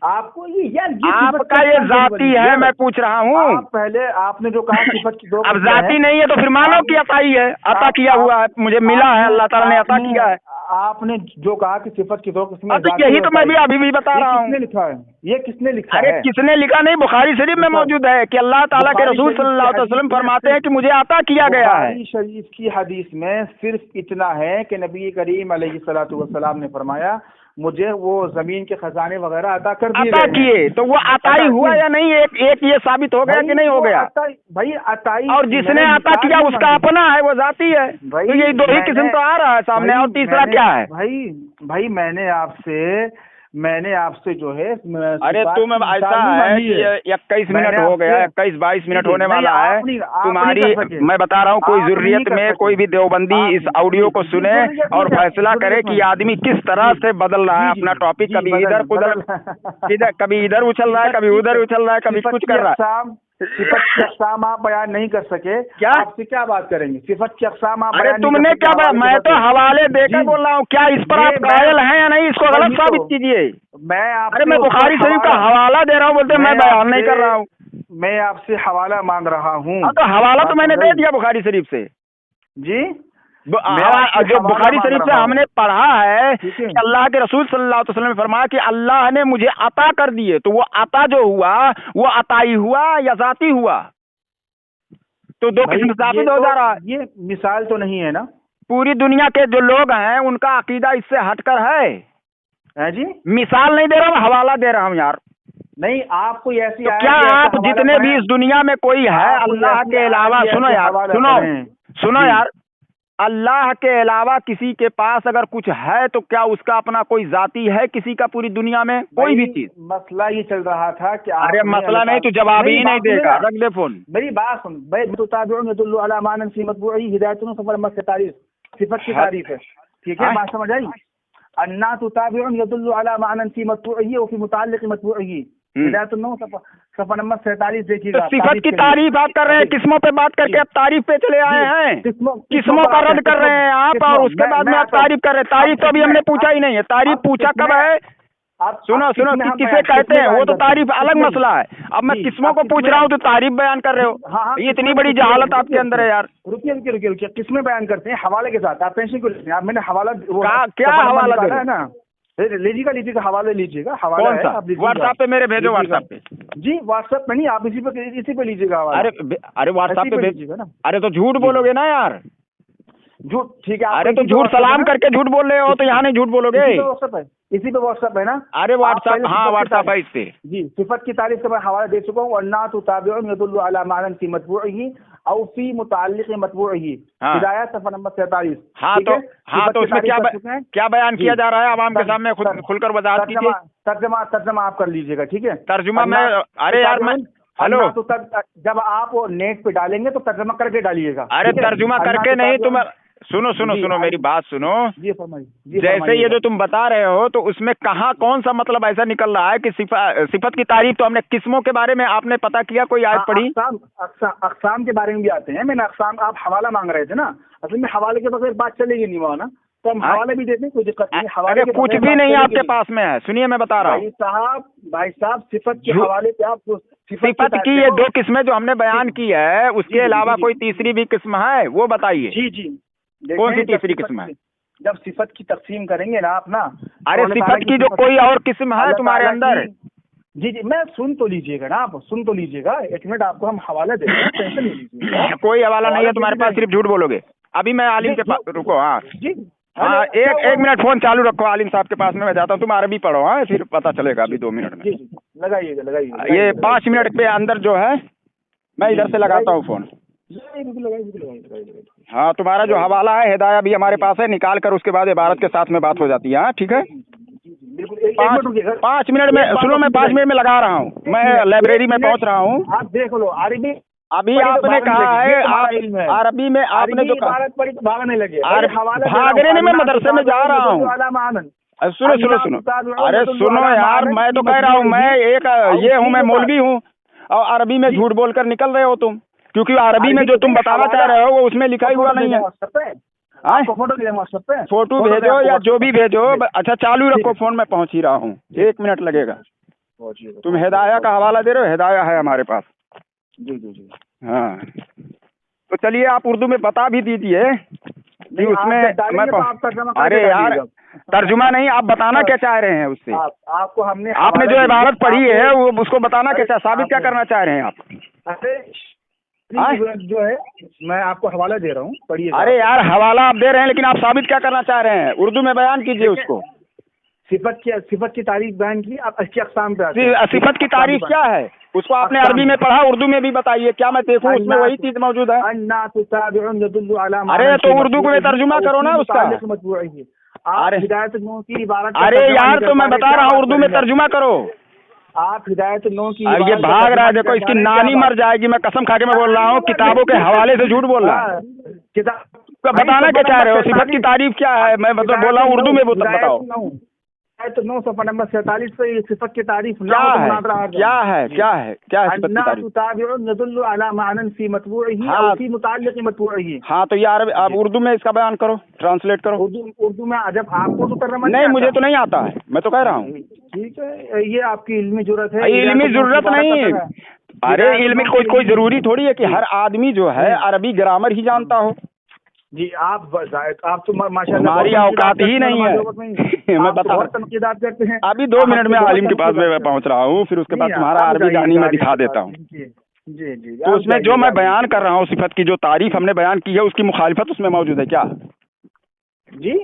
आपको ये यार आपका ये जाती है, मैं पूछ रहा हूँ। पहले आपने जो कहा सिफत की दो, अब जाती नहीं है तो फिर मानो कि अताई है, अता किया हुआ है, मुझे मिला है, अल्लाह ताला ने अता किया है। आपने जो कहा कि सिफत की दो किस्में, यही तो मैं भी अभी भी बता रहा हूँ। किसने लिखा है? ये किसने लिखा है? अरे किसने लिखा नहीं, बुखारी शरीफ में मौजूद है कि अल्लाह ताला के रसूल सल्लल्लाहु अलैहि वसल्लम फरमाते हैं कि मुझे अता किया गया है। बुखारी शरीफ की हदीस में सिर्फ इतना है कि नबी करीम अलैहिस्सलातु वस्सलाम ने फरमाया मुझे वो जमीन के खजाने वगैरह अता कर दिए, अता किए। तो वो अताई हुआ या नहीं? एक ये साबित हो गया कि नहीं हो गया? भाई अताई, और जिसने अता किया उसका अपना है, वो जाती है। तो ये दो ही किस्म तो आ रहा है सामने। और तीसरा क्या है? भाई मैंने आपसे जो है, अरे तुम ऐसा है कि 21 मिनट हो गया, 21-22 मिनट होने वाला है तुम्हारी। मैं बता रहा हूँ, कोई जरूरत में कोई भी देवबंदी इस ऑडियो को सुने और फैसला करे कि आदमी किस तरह से बदल रहा है अपना टॉपिक। कभी इधर कभी इधर उछल रहा है, कभी उधर उछल रहा है, कभी कुछ कर रहा है। सिफत की अक़साम आप बयान नहीं कर सके, क्या आपसे क्या बात करेंगे? सिफत की अक़साम आप अरे तुमने क्या, मैं तो हवाले देकर बोल रहा हूँ। क्या इस पर आप कायल हैं या नहीं? इसको गलत साबित कीजिए। अरे मैं बुखारी शरीफ का हवाला दे रहा हूँ, बोलते मैं बयान नहीं कर रहा हूँ। मैं आपसे हवाला मांग रहा हूँ। तो हवाला तो मैंने दे दिया बुखारी शरीफ से जी। जो बुखारी शरीफ से हमने पढ़ा है कि अल्लाह के रसूल सल्लल्लाहु अलैहि वसल्लम ने फरमाया कि अल्लाह ने मुझे अता कर दिए। तो वो अता जो हुआ वो अताई हुआ या जाती हुआ? तो दो किस्म साबित हो जा रहा है। ये मिसाल तो नहीं है ना? पूरी दुनिया के जो लोग हैं उनका अकीदा इससे हटकर है जी। मिसाल नहीं दे रहा हूँ, हवाला दे रहा हूँ यार। नहीं, आप कोई ऐसी तो क्या आप जितने भी इस दुनिया में कोई है अल्लाह के अलावा, सुनो यार, सुनो यार, अल्लाह के अलावा किसी के पास अगर कुछ है तो क्या उसका अपना कोई जाती है किसी का पूरी दुनिया में? कोई भी चीज। मसला ये चल रहा था कि अरे मसला नहीं, तू जवाब ही नहीं देगा, रख दे फोन। मेरी बात सुन भाई। सिफत की तारीफ है, ठीक है, बात समझ आई? अन्ना तुताबिउन यदुल्लु अला मानन फी मतबूइही व फी मुताल्लिक़ मतबूइही। हिदायत 9 सफा नंबर 47 देखिएगा। सिफत की तारीफ आप कर रहे हैं, किस्मों पे बात करके आप तारीफ पे चले आए हैं, किस्मों का रद्द कर रहे हैं आप, और उसके बाद में आप तारीफ कर रहे हैं। तारीफ तो अभी हमने पूछा ही नहीं है, तारीफ पूछा कब है? सुनो किसे कहते हैं, वो तो तारीफ अलग मसला है। अब मैं किस्मों को पूछ रहा हूँ तो तारीफ बयान कर रहे हो, ये इतनी बड़ी जहालत आपके अंदर है यार। रुकिए, किसमें बयान करते हैं? हवाले के साथ। आप टेंशन क्यों लेते हैं? आप मैंने हवाला क्या हवाला दे रहे हैं ना? लीजिएगा हवाला लीजिएगा। हवाला कौन सा? व्हाट्सएप पे मेरे भेजो, व्हाट्सएप पे। जी व्हाट्सएप पे नहीं, आप इसी पे लीजिएगा हवाला। अरे व्हाट्सएप पे भेजिएगा ना। अरे तो झूठ बोलोगे ना यार, झूठ ठीक है। अरे तो झूठ सलाम करके झूठ बोल रहे हो तो यहाँ नहीं झूठ बोलोगे। इसी पे व्हाट्सएप है ना? अरे व्हाट्सएप, हाँ व्हाट्सएप है इस पे। जी सिफत की तारीफ का मैं हवाला दे चुका हूँ। अन्ना तुताबिउन यदुल्लु अला मानन फी मतबूइही औ फी मुताल्लिक़ मतबूइही, हिदायत सफा नंबर 47। हाँ तो उसमें क्या बयान किया जा रहा है आवाम के सामने? खुलकर वजाहत कीजिए। तर्जमा आप कर लीजिएगा, ठीक है? तर्जुमा मैं, अरे यार मैं, हेलो, जब आप नेट पे डालेंगे तो तर्जमा करके डालिएगा। अरे तर्जुमा करके नहीं, तुम सुनो मेरी बात सुनो। जैसे ये जो तुम बता रहे हो तो उसमें कहाँ कौन सा मतलब ऐसा निकल रहा है कि सिफत की तारीफ तो हमने किस्मों के बारे में आपने पता किया, कोई आयत पढ़ी? अक़साम के बारे में भी आते हैं। मैंने अक़साम, आप हवाला मांग रहे थे ना, असल में हवाले के बगैर बात चलेगी नहीं वहाँ ना, तो हम हवाले भी देते हैं, कोई दिक्कत नहीं। हवाले कुछ भी नहीं आपके पास में है। सुनिए मैं बता रहा हूँ भाई साहब, सिफत के हवाले पे आप सिफत की ये 2 किस्में जो हमने बयान की है, उसके अलावा कोई तीसरी भी किस्म है वो बताइए। जी कौन सी तीसरी किस्म है? जब सिफत की तकसीम करेंगे ना आप ना, अरे सिफत की जो कोई और किस्म है तुम्हारे अंदर? जी मैं सुन तो लीजिएगा ना, आप सुन तो लीजिएगा। 1 मिनट आपको हम हवाला देते हैं, टेंशन नहीं लीजिएगा। कोई हवाला नहीं है तुम्हारे पास, सिर्फ झूठ बोलोगे। अभी मैं आलिम के पास, रुको, हाँ जी हाँ, एक मिनट फोन चालू रखो, आलिम साहब के पास में मैं जाता हूँ, तुम अरबी पढ़ो, हाँ फिर पता चलेगा। अभी 2 मिनट में लगाइएगा। ये 5 मिनट के अंदर जो है मैं इधर से लगाता हूँ फोन। हाँ तुम्हारा जो हवाला है हिदाया भी हमारे पास है, निकाल कर उसके बाद इबारत के साथ में बात हो जाती है। हाँ ठीक है, 5 मिनट में सुनो, मैं 5 मिनट में लगा रहा हूँ, मैं लाइब्रेरी में पहुँच रहा हूँ। आप देख लो अरबी, अभी आपने कहा है अरबी में आपने जो भागने लगे, भागने नहीं, मैं मदरसे में जा रहा हूँ। सुनो अरे सुनो यार, मैं तो कह रहा हूँ, मैं एक ये हूँ, मैं मौलवी हूँ, और अरबी में झूठ बोलकर निकल रहे हो तुम, क्योंकि अरबी में जो तुम बताना चाह रहे हो वो उसमें लिखा ही हुआ नहीं है। फोटो भेजो या जो भी भेजो। अच्छा चालू रखो फोन, मैं पहुंच ही रहा हूँ, 1 मिनट लगेगा। तुम हिदाया का हवाला दे रहे हो? हिदाया है हमारे पास। जी हाँ तो चलिए आप उर्दू में बता भी दीजिए कि उसमें मैं अरे यार तर्जुमा नहीं, आप बताना क्या चाह रहे हैं उससे? आपको हमने, आपने जो इबारत पढ़ी है वो उसको बताना क्या, साबित क्या करना चाह रहे हैं आप? जो है मैं आपको हवाला दे रहा हूँ, पढ़िए। अरे यार हवाला आप दे रहे हैं, लेकिन आप साबित क्या करना चाह रहे हैं? उर्दू में बयान कीजिए उसको। सिफत की तारीफ बयान की, आप अच्छी अक़साम पे आते हैं। सिफत की तारीफ क्या है? उसको आपने अरबी में पढ़ा, उर्दू में भी बताइए, क्या मैं देखूं उसमें वही चीज मौजूद है? अरे तो उर्दू को तर्जुमा करो ना उसका। अरे यार तो मैं बता रहा हूँ, उर्दू में तर्जुमा करो। आप हिदायत 9 की, ये भाग रहा है, देखो इसकी नानी मर जाएगी, मैं कसम खा के मैं बोल रहा हूँ, किताबों के हवाले से झूठ बोल रहा है। बताना क्या चाह रहे हो? सिफत की तारीफ क्या है? मैं मतलब बोल रहा हूँ उर्दू में बताओ। तो 9 सफा नंबर 47 पे सिफत की तारीफ क्या है सिफत की तारीफ? हाँ तो यार आप उर्दू में इसका बयान करो, ट्रांसलेट करो। उर्दू में जब आपको तो करना नहीं, मुझे तो नहीं आता है, मैं तो कह रहा हूँ। ठीक है, ये आपकी इल्मी जरूरत है। इल्मी जरूरत नहीं, अरे इल्मी कोई जरूरी थोड़ी है कि हर आदमी जो है अरबी ग्रामर ही जानता हो। जी आप तो माशाल्लाह हमारी औकात ही नहीं है। मैं बता तनकीदात करते हैं। अभी 2 मिनट में आलिम के पास में मैं पहुंच रहा हूँ, फिर उसके बाद तुम्हारा अरबी जानी मैं दिखा देता हूँ। जी तो उसमें जो मैं बयान कर रहा हूँ, सिफत की जो तारीफ हमने बयान की है उसकी मुखालिफत उसमें मौजूद है क्या? जी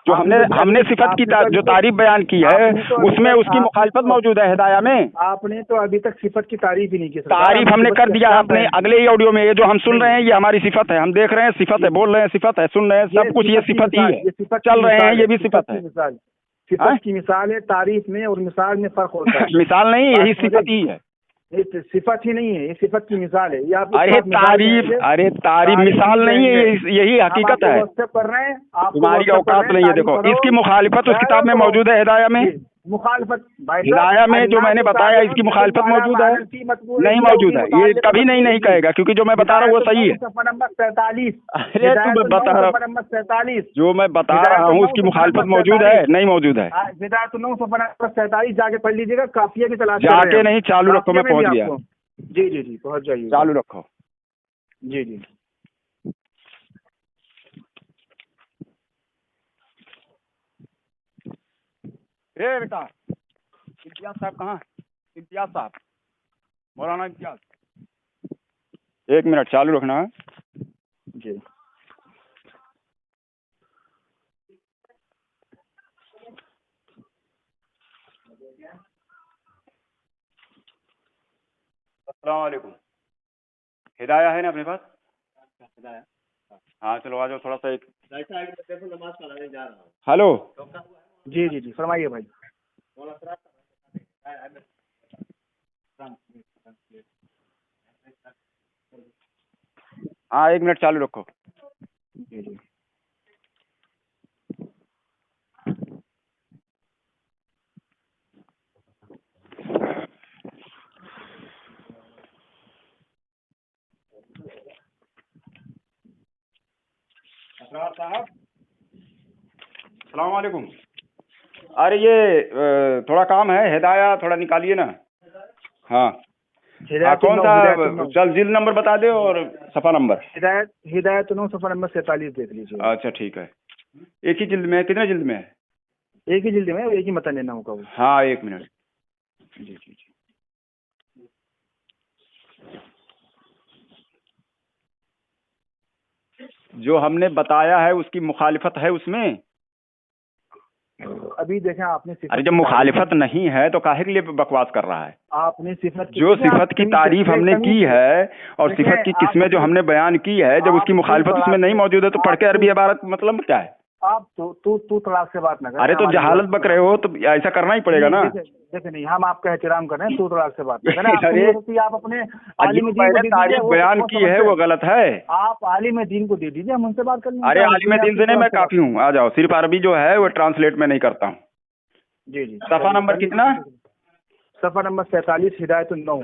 जो हमने सिफत की जो तारीफ बयान की है उसमें उसकी मुखालिफत मौजूद है हिदाया में। आपने तो अभी तक सिफत की तारीफ ही नहीं की। तारीफ हमने कर दिया अपने अगले ही ऑडियो में। ये जो हम सुन रहे हैं ये हमारी सिफत है, हम देख रहे हैं सिफत है, बोल रहे हैं सिफत है, सुन रहे हैं सब कुछ ये सिफत ही है, चल रहे हैं ये भी सिफत है। सिफत की मिसाल है, तारीफ में और मिसाल में फर्क होता है। मिसाल नहीं, यही सिफत ही है। ये सिफत ही नहीं है, ये सिफत की मिसाल है। ये आप अरे तारीफ मिसाल नहीं है, यही हकीकत है। कर रहे हैं, तुम्हारी औकात नहीं है। देखो इसकी मुखालिफत उस किताब में मौजूद है हिदाया में। मुखालफत भाई हिदाया में जो मैंने बताया इसकी मुखालफत मौजूद है? नहीं मौजूद है, ये कभी नहीं कहेगा, क्योंकि जो मैं बता रहा हूँ वो सही है। सफ़ा नंबर 47। अरे तो बता रहा सफ़ा नंबर 47 जो मैं बता रहा हूँ उसकी मुखालफत मौजूद है? नहीं मौजूद है। हिदायत-उन-नौ सफ़ा नंबर 47 जाके पढ़ लीजिएगा, काफिया की तलाश कर जाके रहे हैं। नहीं, चालू रखो, मैं पहुँच गया। जी पहुँच जाइए, चालू रखो। जी। ए बेटा, इम्तियाज साहब कहाँ? इम्तियाज साहब, मौलाना इम्तियाज, 1 मिनट चालू रखना है। जी। अस्सलाम वालेकुम। हिदाया है ना अपने पास? हाँ चलो आ जाओ, थोड़ा सा एक नमाज पढ़ाने जा रहा हूँ। हेलो जी फरमाइए भाई। हाँ 1 मिनट चालू रखो। जी। साहब अस्सलाम वालेकुम। अरे ये थोड़ा काम है, हिदाया थोड़ा निकालिए ना। हाँ कौन सा? चल जिल्द नंबर बता दे और सफ़ा नंबर। हिदायत-उन-नौ सफ़ा नंबर 47 देख लीजिए। अच्छा ठीक है। एक ही जिल्द में है? कितने जिल्द में है? एक ही जिल्द में, एक ही मतन लेना होगा वो। हाँ 1 मिनट। जी। जो हमने बताया है उसकी मुखालिफत है उसमें? अभी देखें आपने अरे जब मुखालिफत नहीं है तो काहे के लिए बकवास कर रहा है? आपने सिफत जो सिफत की तारीफ हमने की है और सिफत की किस्में जो हमने बयान की है, जब उसकी मुखालिफत उसमें नहीं मौजूद है तो पढ़ के अरबी इबारत मतलब क्या है? आप तू तलाक से बात ना करें। अरे तो जहालत बक रहे हो तो ऐसा करना ही पड़ेगा ना। देखिए नहीं, हम आपका एहतराम कर रहे हैं, तू तलाक से बात ना करें। आप अपने आलिम दीन को तारीफ बयान की है वो गलत है। आप आलिम दीन को दे दीजिए, हम उनसे बात कर लेंगे। अरे आलिम दीन से नहीं, मैं काफी हूँ, आ जाओ। सिर्फ अरबी जो है वो ट्रांसलेट में नहीं करता हूँ। जी सफ़ा नंबर कितना? सफ़ा नंबर 47 हिदायत-उन-नौ।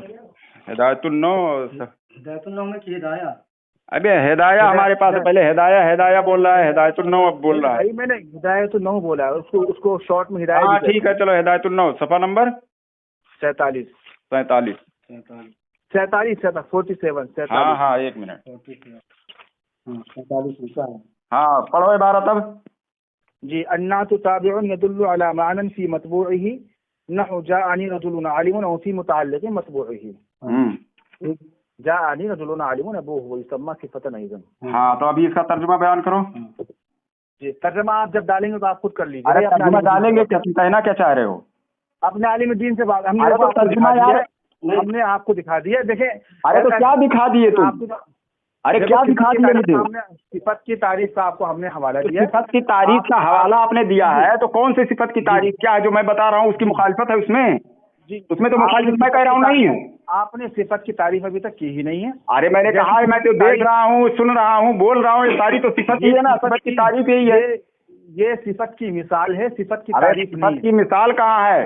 हिदायत-उन-नौ में की हिदाया। अबे हिदाया हमारे पास है, पहले हिदाया बोल रहा है, हिदायत-उन-नौ अब बोल रहा है। मैंने हिदायत-उन-नौ बोला है, उसको शॉर्ट में हिदायत। हाँ ठीक है चलो, हिदायत-उन-नौ सफ़ा नंबर 47। 47। हाँ 1 मिनट। 47 हाँ पढ़ो इबारत अब। जी। अन्नातु ताबिउन यदुल्लु अला मानन फी मतबूइही नहु जाअनी रजुलुन आलिमुन औ फी मुतअल्लिक़ि मतबूइही। जाअनी रजुलुन आलिमुन अबूहु व युसम्मा सिफतन अयज़न। हाँ तो अभी इसका तर्जुमा बयान करो। जी तर्जुमा आप जब डालेंगे तो आप खुद कर लीजिए। अरे तर्जुमा डालेंगे क्या? तुम कहना क्या चाह रहे हो? अपने आलिम दीन से बात हमने आपको दिखा दिया। देखें अरे तो क्या दिखा दिए तुम? अरे क्या दिखा दिया मुझे? सिफत की तारीफ का आपको हमने हवाला दिया। सिफत की तारीफ का हवाला आपने दिया है तो कौन सी सिफत की तारीफ क्या है? जो मैं बता रहा हूँ उसकी मुखालिफत है उसमें? जी उसमें तो मुखालिफत मैं कह रहा हूँ नहीं है। आपने सिफत की तारीफ अभी तक की ही नहीं है। अरे मैंने कहा है, मैं तो देख रहा हूँ, सुन रहा हूँ, बोल रहा हूँ, ये सारी तो सिफत ही है ना। सिफत की तारीफ यही है। ये सिफत की मिसाल है, सिफत की तारीफ नहीं। सिफत की मिसाल कहाँ है?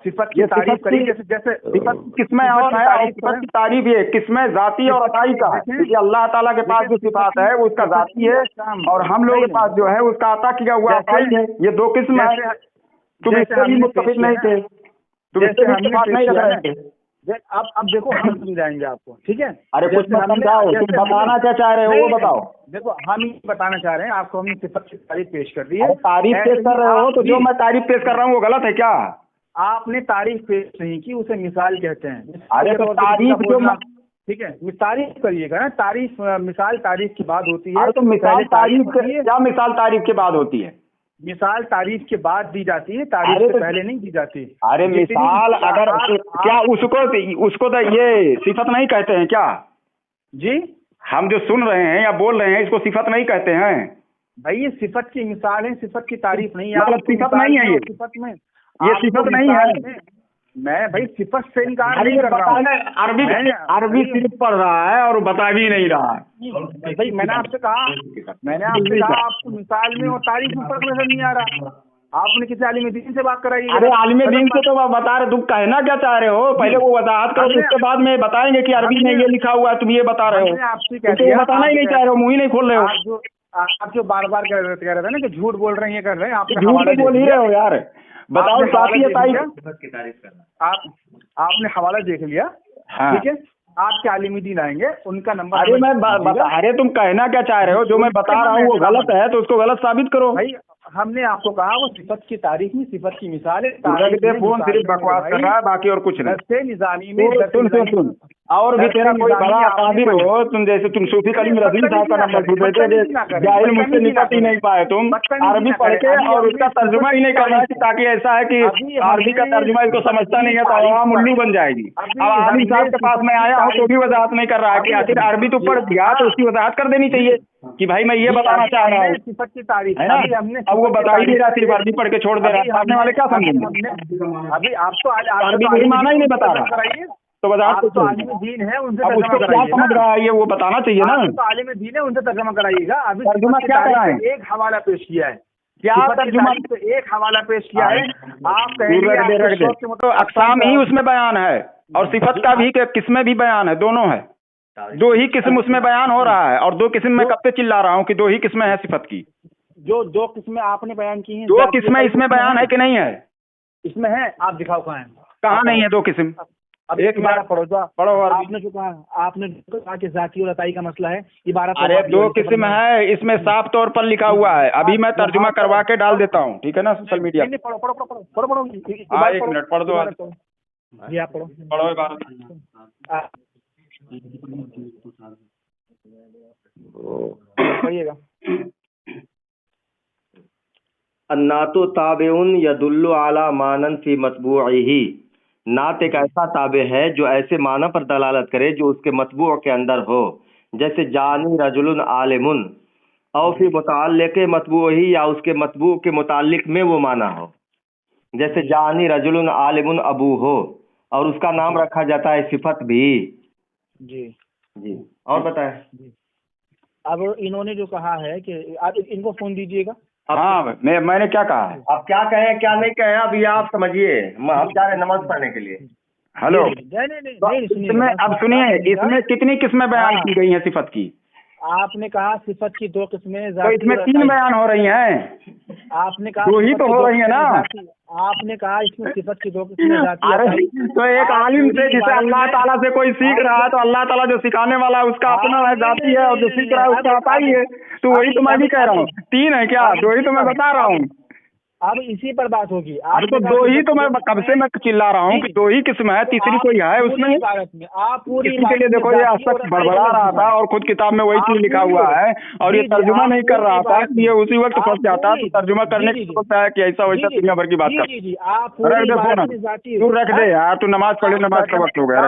सिफत की तारीफ करी जैसे सिफत किसमें और है? सिफत की तारीफ ये किसमें जाती और अताई का है? क्योंकि अल्लाह ताला के पास जो सिफात है वो उसका जाती है और हम लोगों के पास जो है उसका अता किया हुआ अताई है। ये दो किस्म है। तुम इससे भी मुत्तफिक नहीं थे, तुम इससे भी इत्तेफाक नहीं रख रहे थे। अब देखो हम समझाएंगे आपको, ठीक है? अरे कुछ मत समझाओ, तुम बताना क्या चाह रहे हो वो बताओ। देखो हम ये बताना चाह रहे हैं आपको, हमने सिफत की तारीफ पेश कर दी है। तारीफ पेश कर रहे हो तो जो मैं तारीफ पेश कर रहा हूँ वो गलत है क्या? आपने तारीफ पेश नहीं की, उसे मिसाल कहते हैं। अरे तो तारीफ जो ठीक है, तारीफ करिएगा ना। तारीफ मिसाल तारीफ के बाद होती है। तो मिसाल तारीफ क्या? मिसाल तारीफ के बाद होती है? मिसाल तारीफ के बाद दी जाती है, तारीफ से पहले नहीं दी जाती। अरे मिसाल अगर क्या उसको तो ये सिफत नहीं कहते हैं क्या जी? हम जो सुन रहे हैं या बोल रहे हैं इसको सिफत नहीं कहते हैं भाई? ये सिफत की मिसाल है, सिफत की तारीफ नहीं है। मतलब सिफत नहीं है ये? सिफत में ये सिफत नहीं है। मैं भाई सिफत से इनकार नहीं कर रहा हूँ। अरबी सिर्फ पढ़ रहा है और बता भी नहीं रहा है। भाई मैंने आपसे कहा आपको मिसाल में और तारीफ में फर्क नजर नहीं आ रहा। आपने किसी आलिम दीन से बात कराई? अरे आलिम दीन से तो बता रहे, तुम कहना क्या चाह रहे हो? पहले वो वजाहत करो, उसके बाद में बताएंगे कि अरबी में ये लिखा हुआ है, तुम ये बता रहे हो। आपसे तुम तो बताना ही नहीं चाह रहे हो, मुँह ही नहीं खोल रहे हो। आप जो बार बार कह रहे थे ना कि झूठ बोल रहे हैं, ये कर रहे हैं, आप झूठ तो बोल ही रहे हो यार। बताओ आपने हवाला देख लिया, ठीक है? आपके आलिम दीन आएंगे, उनका नंबर। अरे मैं अरे तुम कहना क्या चाह रहे हो? जो मैं बता रहा हूँ वो गलत है तो उसको गलत साबित करो भाई। हमने आपको कहा वो सिफत की तारीफ में, सिफत की मिसाल है। फोन सिर्फ बकवास कर रहा है, बाकी और कुछ नहीं। निजामी में सुन और भी तेरा कोई बड़ा काबिल हो, तुम जैसे तुम सूफी कलीम रज़वी साहब का नंबर ढूंढ रहे थे, जाहिल मुझसे निपट ही नहीं पाए तुम, अरबी पढ़ के और उसका तर्जुमा ही नहीं करना है, ताकि ऐसा है कि अरबी का तर्जुमा इसको समझता नहीं है तो आवाम उल्लू बन जाएगी। अब आलिम साहब के पास मैं आया हूँ तो भी वजाहत नहीं कर रहा है कि आखिर अरबी तो पढ़ दिया तो उसकी वजाहत कर देनी चाहिए कि भाई मैं ये बताना चाह रहा हूँ, सिफत की तारीफ है ना? अब वो बता ही नहीं रहा, सिर्फ अरबी पढ़ के छोड़ दे रहा है, सामने वाले क्या समझेंगे? अभी आपको अरबी नहीं माना ही नहीं बता रहा तो वजाहत तो आलिम दीन है, उनसे अब उसको क्या समझ रहा है ये वो बताना चाहिए ना। तो आलिम दीन है, उनसे तर्जुमा कराइएगा। अभी तर्जुमा क्या कराएं? एक हवाला पेश किया है, क्या तर्जुमा? तो एक हवाला पेश किया है। आप कहेंगे तो अक़साम ही उसमें बयान है और सिफत का भी किस्में भी बयान है, दोनों है। दो ही किस्म उसमें बयान हो रहा है और दो किस्म में कब से चिल्ला रहा हूँ कि दो ही किस्में हैं सिफत की। जो दो किस्में आपने बयान की हैं, दो किस्में इसमें बयान है कि नहीं है? इसमें है, आप दिखाओ कहाँ है? कहाँ नहीं है दो किस्म? अब एक बार पढ़ो पढ़ो। आपने जो कहा कि जाती और अताई का मसला है, इबारत। अरे दो किस्म है, इसमें साफ तौर पर लिखा हुआ है। अभी मैं तर्जुमा करवा के डाल देता हूँ, ठीक है ना, सोशल मीडिया। पढ़ो पढ़ो पढ़ो पढ़ो पढ़ो। हाँ 1 मिनट पढ़ दो। जी आप पढ़ो पढ़ो इबारत। पढ़िएगा। अन्नातु ताबेउन यदुल्लु अला मानन फी मतबूइही। नात एक ऐसा ताबे है जो ऐसे माना पर दलालत करे जो उसके मतबू के अंदर हो। जैसे जानी रजुलन आलिमुन और फी मुताल्लिक़ मतबूही, या उसके मतबू के मुताल्लिक में वो माना हो। जैसे जानी रजुलन आलिमुन अबू हो और उसका नाम रखा जाता है सिफत भी। जी जी और बताएं। अब इन्होंने जो कहा है कि आप इनको फोन दीजिएगा। हाँ मैंने क्या कहा है? आप क्या कहें क्या नहीं कहें अभी आप समझिए, हम जा रहे हैं नमाज पढ़ने के लिए। हेलो नहीं, अब सुनिए, इसमें कितनी किस्में बयान की गई हैं सिफत की? आपने कहा सिफत की दो किस्में, तो इसमें 3 बयान हो रही हैं। आपने कहा दो ही तो हो रही है ना। आपने कहा इसमें सिफत की दो किस्में जाती। अरे तो एक आलिम से जिसे अल्लाह ताला से कोई सीख रहा है तो अल्लाह ताला जो सिखाने वाला है उसका अपना है, जाती है, और जो सीख रहा है उसका अताई है। तो वही तो मैं भी कह रहा हूँ। 3 है क्या? 2 ही तो मैं बता रहा हूँ। अब इसी पर बात होगी। अरे तो 2 ही तो मैं कब से मैं चिल्ला रहा हूँ कि 2 ही किस्म है, तीसरी कोई है उसमें? आप पूरी इसी के लिए देखो ये शख्स बड़बड़ा रहा था और खुद किताब में वही चीज लिखा हुआ है और ये तर्जुमा नहीं कर रहा था, ये उसी वक्त फंस जाता। तो तर्जुमा करने की सोचता है कि ऐसा वैसा दुनिया भर की बात कर। आप रख दे फोन, तू रख दे यार, तू नमाज पढ़े, नमाज का वक्त हो गया।